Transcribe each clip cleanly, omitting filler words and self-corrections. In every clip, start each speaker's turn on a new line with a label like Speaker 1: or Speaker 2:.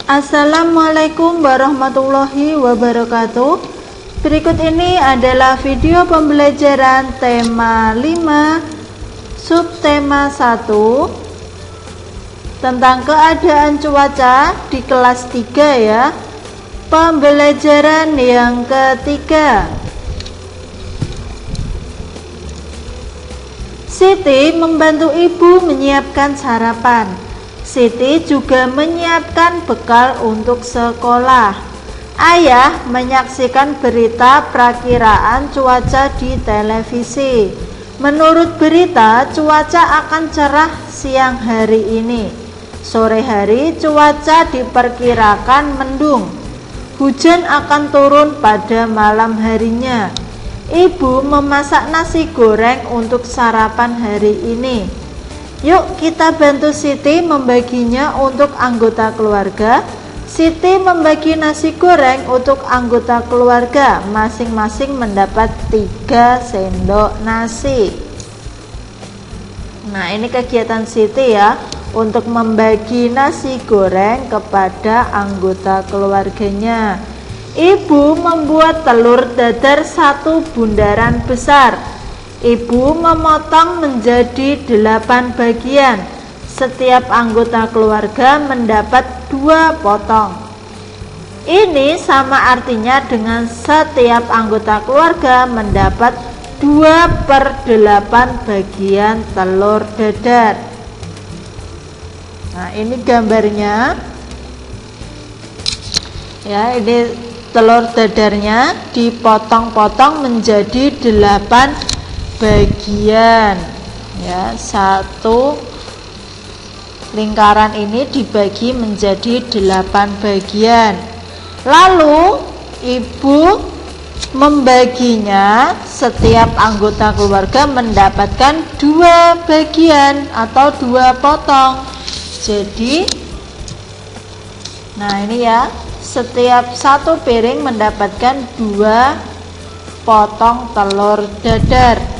Speaker 1: Assalamualaikum warahmatullahi wabarakatuh. Berikut ini adalah video pembelajaran tema 5 subtema 1 tentang keadaan cuaca di kelas 3 ya. Pembelajaran yang ketiga. Siti membantu ibu menyiapkan sarapan. Siti juga menyiapkan bekal untuk sekolah. Ayah menyaksikan berita perakiraan cuaca di televisi. Menurut berita, cuaca akan cerah siang hari ini. Sore hari cuaca diperkirakan mendung. Hujan akan turun pada malam harinya. Ibu memasak nasi goreng untuk sarapan hari ini. Yuk kita bantu Siti membaginya untuk anggota keluarga. Siti membagi nasi goreng untuk anggota keluarga. Masing-masing mendapat 3 sendok nasi. Nah, ini kegiatan Siti ya, untuk membagi nasi goreng kepada anggota keluarganya. Ibu membuat telur dadar 1 bundaran besar. Ibu memotong menjadi 8 bagian. Setiap anggota keluarga mendapat 2 potong. Ini sama artinya dengan setiap anggota keluarga mendapat 2/8 bagian telur dadar. Nah, ini gambarnya. Ya, ini telur dadarnya dipotong-potong menjadi 8 bagian ya. 1 lingkaran ini dibagi menjadi 8 bagian. Lalu ibu membaginya, setiap anggota keluarga mendapatkan 2 bagian atau 2 potong. Jadi nah ini ya, setiap 1 piring mendapatkan 2 potong telur dadar.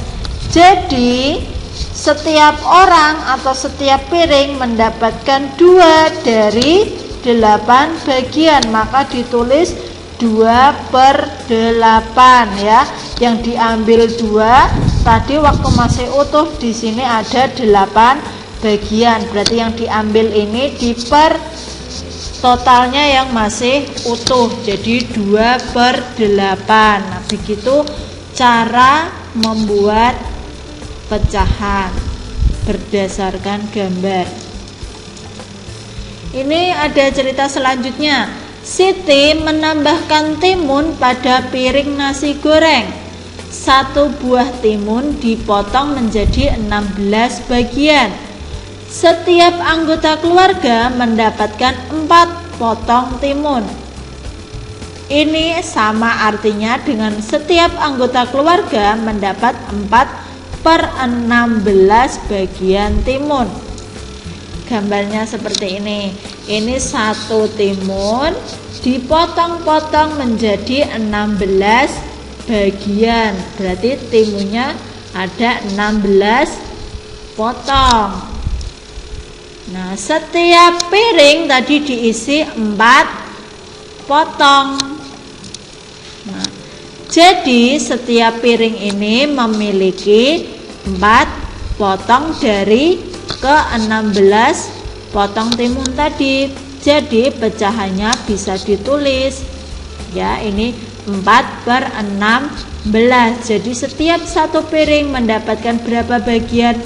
Speaker 1: Jadi setiap orang atau setiap piring mendapatkan 2 dari 8 bagian, maka ditulis 2/8 ya. Yang diambil 2 tadi waktu masih utuh, di sini ada 8 bagian. Berarti yang diambil ini diper totalnya yang masih utuh, jadi 2/8. Nah, begitu cara membuat pecahan berdasarkan gambar. Ini ada cerita selanjutnya. Siti menambahkan timun pada piring nasi goreng. 1 buah timun dipotong menjadi 16 bagian. Setiap anggota keluarga mendapatkan 4 potong timun. Ini sama artinya dengan setiap anggota keluarga mendapat 4/16 bagian timun. Gambarnya seperti ini. Ini 1 timun dipotong-potong menjadi 16 bagian. Berarti timunnya ada 16 potong. Nah, setiap piring tadi diisi 4 potong. Nah, jadi setiap piring ini memiliki 4 potong dari ke-16 potong timun tadi. Jadi pecahannya bisa ditulis ya, ini 4/16. Jadi setiap 1 piring mendapatkan berapa bagian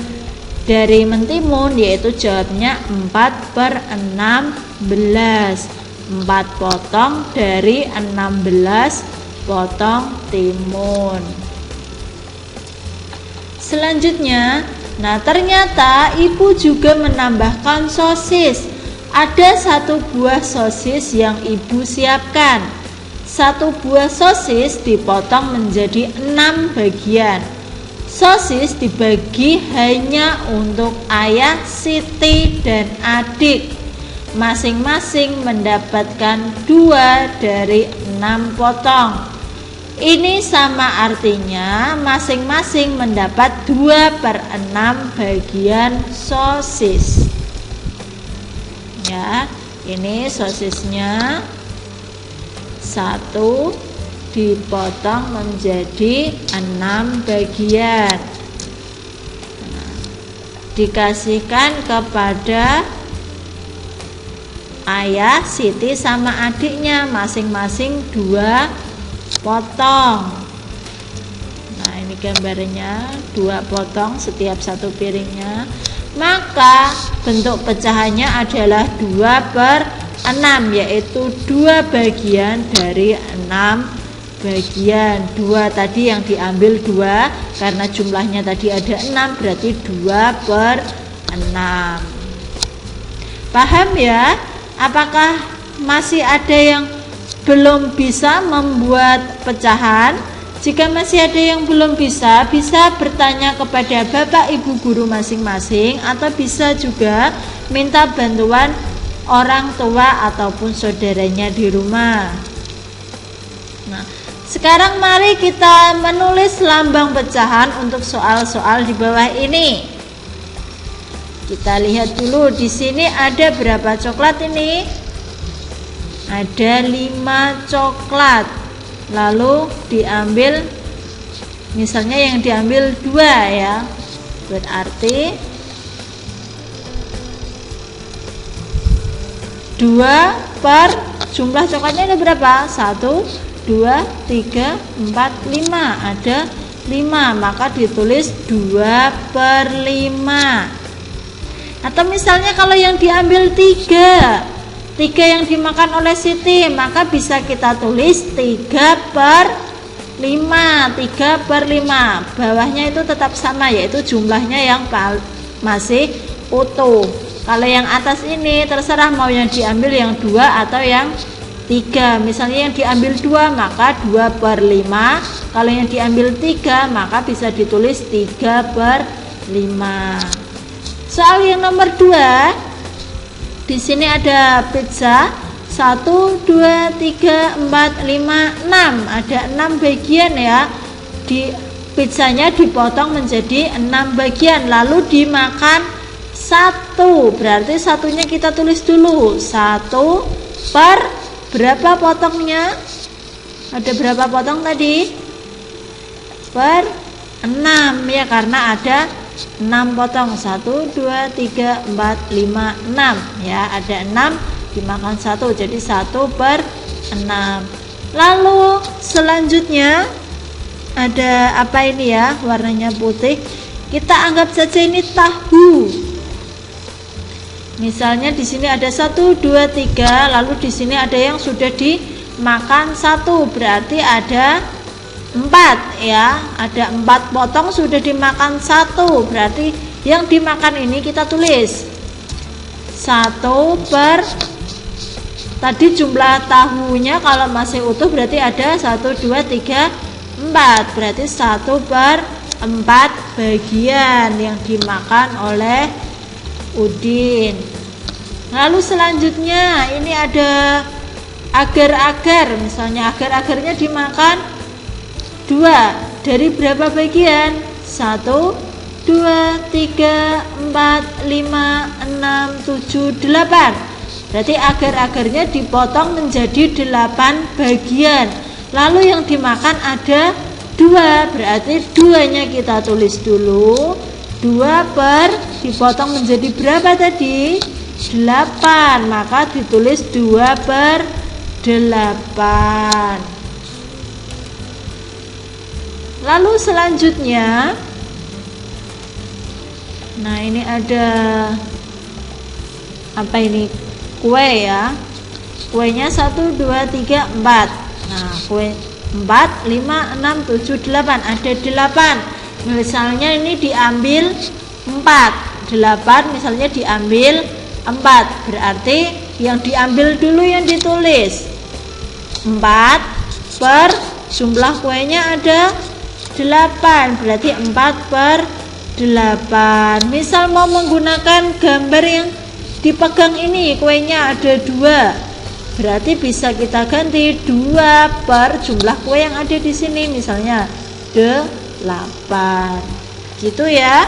Speaker 1: dari mentimun, yaitu jawabnya 4/16. 4 potong dari 16 potong timun. Selanjutnya, nah ternyata ibu juga menambahkan sosis. Ada 1 buah sosis yang ibu siapkan. 1 buah sosis dipotong menjadi 6 bagian. Sosis dibagi hanya untuk ayah, Siti, dan adik. Masing-masing mendapatkan 2 dari 6 potong. Ini sama artinya masing-masing mendapat 2/6 bagian sosis. Ya, Ini sosisnya 1 dipotong menjadi 6 bagian. Nah, dikasihkan kepada ayah, Siti sama adiknya masing-masing 2 potong. Nah, ini gambarnya 2 potong setiap satu piringnya. Maka bentuk pecahannya adalah 2/6, yaitu 2 bagian dari 6 bagian. 2 tadi yang diambil 2 karena jumlahnya tadi ada 6, berarti 2/6. Paham ya? Apakah masih ada yang belum bisa membuat pecahan? Jika masih ada yang belum bisa bertanya kepada Bapak Ibu guru masing-masing, atau bisa juga minta bantuan orang tua ataupun saudaranya di rumah. Nah, sekarang mari kita menulis lambang pecahan untuk soal-soal di bawah ini. Kita lihat dulu di sini ada berapa coklat ini? Ada 5 coklat. Lalu diambil, misalnya yang diambil 2 ya. Berarti 2 per jumlah coklatnya ada berapa? 1, 2, 3, 4, 5. Ada 5, maka ditulis 2/5. Atau misalnya kalau yang diambil 3 yang dimakan oleh Siti, maka bisa kita tulis 3/5. 3/5. Bawahnya itu tetap sama, yaitu jumlahnya yang masih utuh. Kalau yang atas ini terserah mau yang diambil yang 2 atau yang 3. Misalnya yang diambil 2 maka 2/5. Kalau yang diambil 3 maka bisa ditulis 3/5. Soal yang nomor 2, di sini ada pizza 1, 2, 3, 4, 5, 6. Ada 6 bagian ya. Pizzanya dipotong menjadi 6 bagian, lalu dimakan 1. Berarti satunya kita tulis dulu. 1 per berapa potongnya? Ada berapa potong tadi? Per 6 ya, karena ada 6 potong. 1, 2, 3, 4, 5, 6 ya, ada 6 dimakan 1, jadi 1/6. Lalu selanjutnya ada apa ini ya, warnanya putih. Kita anggap saja ini tahu. Misalnya di sini ada 1, 2, 3, lalu di sini ada yang sudah dimakan 1, berarti ada 4 ya, ada 4 potong sudah dimakan 1, berarti yang dimakan ini kita tulis 1 per tadi jumlah tahunya kalau masih utuh berarti ada 1, 2, 3, 4, berarti 1/4 bagian yang dimakan oleh Udin. Lalu selanjutnya ini ada agar-agar, misalnya agar-agarnya dimakan 2, dari berapa bagian? 1, 2, 3, 4, 5, 6, 7, 8. Berarti agar-agarnya dipotong menjadi 8 bagian. Lalu yang dimakan ada 2, berarti 2-nya kita tulis dulu. 2 per dipotong menjadi berapa tadi? 8, maka ditulis 2/8. Lalu selanjutnya, nah ini ada apa ini? Kue ya. Kuenya 1, 2, 3, 4. Nah, kue 4, 5, 6, 7, 8. Ada 8. Misalnya ini diambil 4. 8 misalnya diambil 4. Berarti yang diambil dulu yang ditulis 4 per jumlah kuenya ada 8, berarti 4/8. Misal mau menggunakan gambar yang dipegang ini, kuenya ada 2, berarti bisa kita ganti 2 per jumlah kue yang ada di sini, misalnya 8. Gitu ya.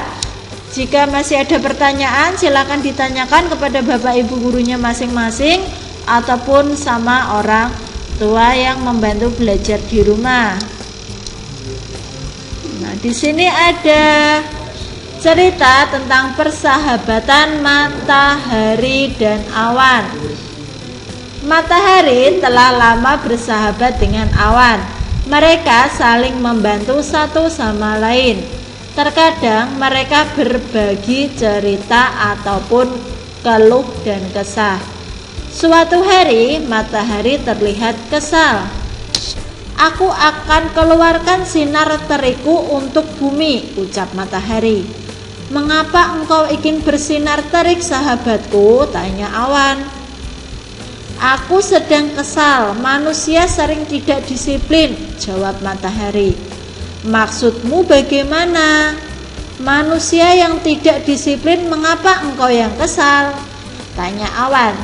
Speaker 1: Jika masih ada pertanyaan, silakan ditanyakan kepada Bapak Ibu gurunya masing-masing ataupun sama orang tua yang membantu belajar di rumah. Nah, di sini ada cerita tentang persahabatan matahari dan awan. Matahari telah lama bersahabat dengan awan. Mereka saling membantu satu sama lain. Terkadang mereka berbagi cerita ataupun keluh dan kesah. Suatu hari matahari terlihat kesal. Aku akan keluarkan sinar terikku untuk bumi, ucap matahari. Mengapa engkau ingin bersinar terik, sahabatku? Tanya awan. Aku sedang kesal, manusia sering tidak disiplin, jawab matahari. Maksudmu bagaimana? Manusia yang tidak disiplin, mengapa engkau yang kesal? Tanya awan.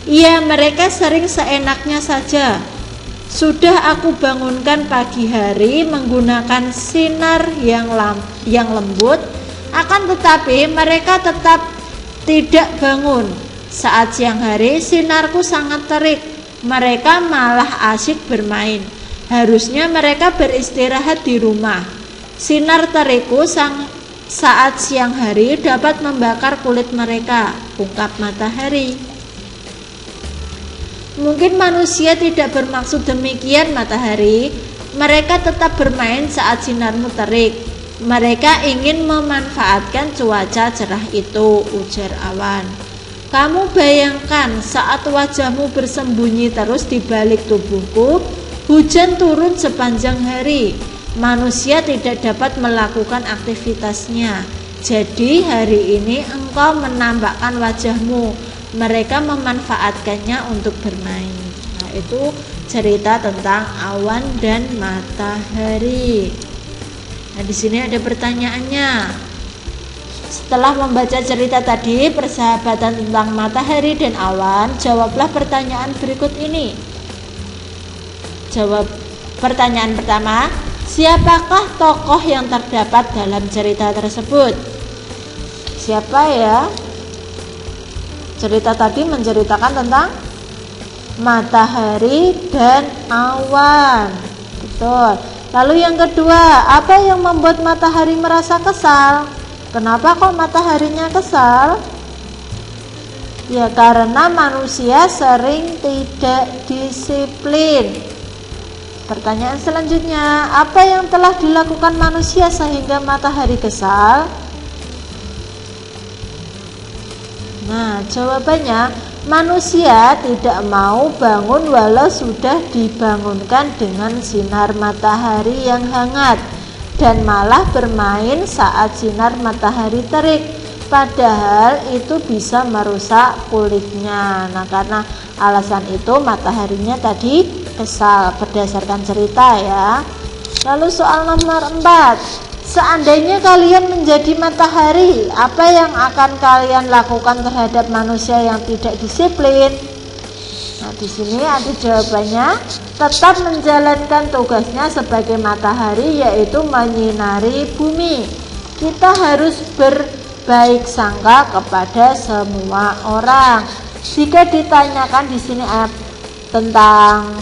Speaker 1: Iya, mereka sering seenaknya saja. Sudah aku bangunkan pagi hari menggunakan sinar yang lembut, akan tetapi mereka tetap tidak bangun. Saat siang hari sinarku sangat terik, mereka malah asyik bermain. Harusnya mereka beristirahat di rumah. Sinar terikku saat siang hari dapat membakar kulit mereka, ungkap matahari. Mungkin manusia tidak bermaksud demikian, matahari. Mereka tetap bermain saat sinarmu terik. Mereka ingin memanfaatkan cuaca cerah itu, ujar awan. Kamu bayangkan saat wajahmu bersembunyi terus di balik tubuhku, hujan turun sepanjang hari. Manusia tidak dapat melakukan aktivitasnya. Jadi hari ini engkau menampakkan wajahmu. Mereka memanfaatkannya untuk bermain. Nah, itu cerita tentang awan dan matahari. Nah, di sini ada pertanyaannya. Setelah membaca cerita tadi, persahabatan tentang matahari dan awan, jawablah pertanyaan berikut ini. Jawab pertanyaan pertama, siapakah tokoh yang terdapat dalam cerita tersebut? Siapa ya? Cerita tadi menceritakan tentang matahari dan awan. Betul. Lalu yang kedua, apa yang membuat matahari merasa kesal? Kenapa kok mataharinya kesal? Ya karena manusia sering tidak disiplin. Pertanyaan selanjutnya, apa yang telah dilakukan manusia sehingga matahari kesal? Nah, jawabannya, manusia tidak mau bangun walau sudah dibangunkan dengan sinar matahari yang hangat, dan malah bermain saat sinar matahari terik, padahal itu bisa merusak kulitnya. Nah, karena alasan itu mataharinya tadi kesal berdasarkan cerita ya. Lalu soal nomor 4, seandainya kalian menjadi matahari, apa yang akan kalian lakukan terhadap manusia yang tidak disiplin? Nah, di sini ada jawabannya, tetap menjalankan tugasnya sebagai matahari, yaitu menyinari bumi. Kita harus berbaik sangka kepada semua orang. Jika ditanyakan di sini tentang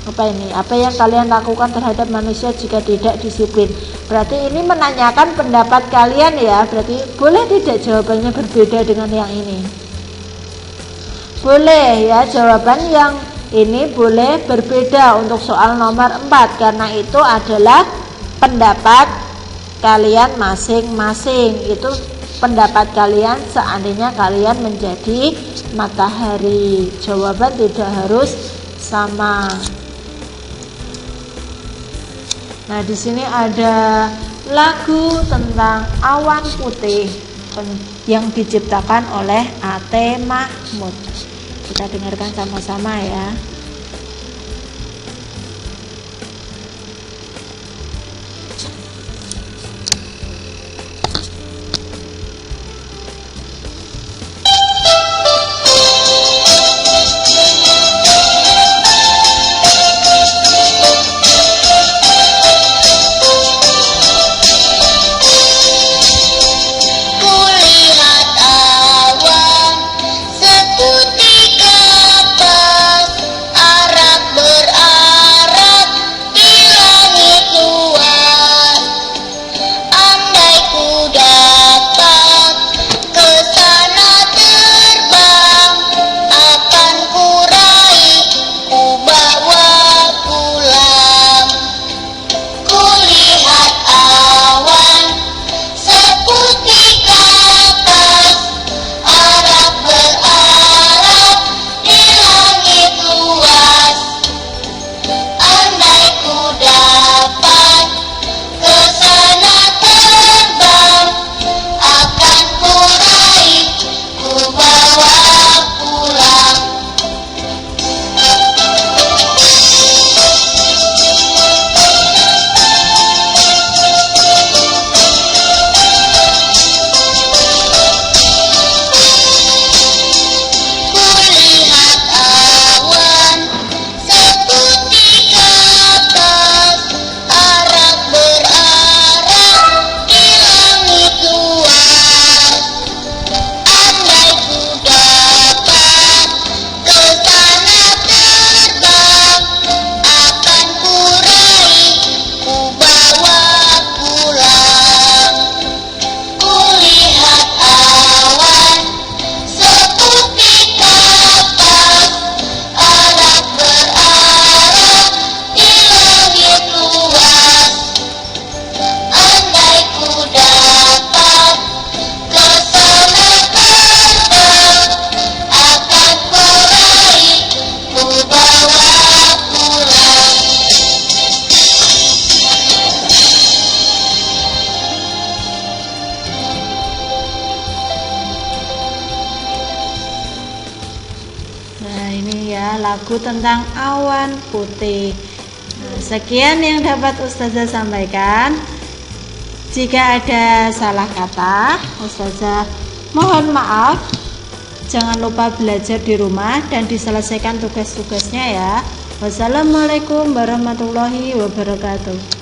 Speaker 1: apa yang kalian lakukan terhadap manusia jika tidak disiplin, berarti ini menanyakan pendapat kalian ya. Berarti boleh tidak jawabannya berbeda dengan yang ini? Boleh ya, jawaban yang ini boleh berbeda untuk soal nomor 4, karena itu adalah pendapat kalian masing-masing. Itu pendapat kalian seandainya kalian menjadi matahari. Jawaban tidak harus sama. Nah, di sini ada lagu tentang awan putih yang diciptakan oleh A.T. Mahmud. Kita dengarkan sama-sama ya. ya, lagu tentang awan putih. Nah, sekian yang dapat Ustazah sampaikan. Jika ada salah kata, Ustazah mohon maaf. Jangan lupa belajar di rumah dan diselesaikan tugas-tugasnya ya. Wassalamualaikum warahmatullahi wabarakatuh.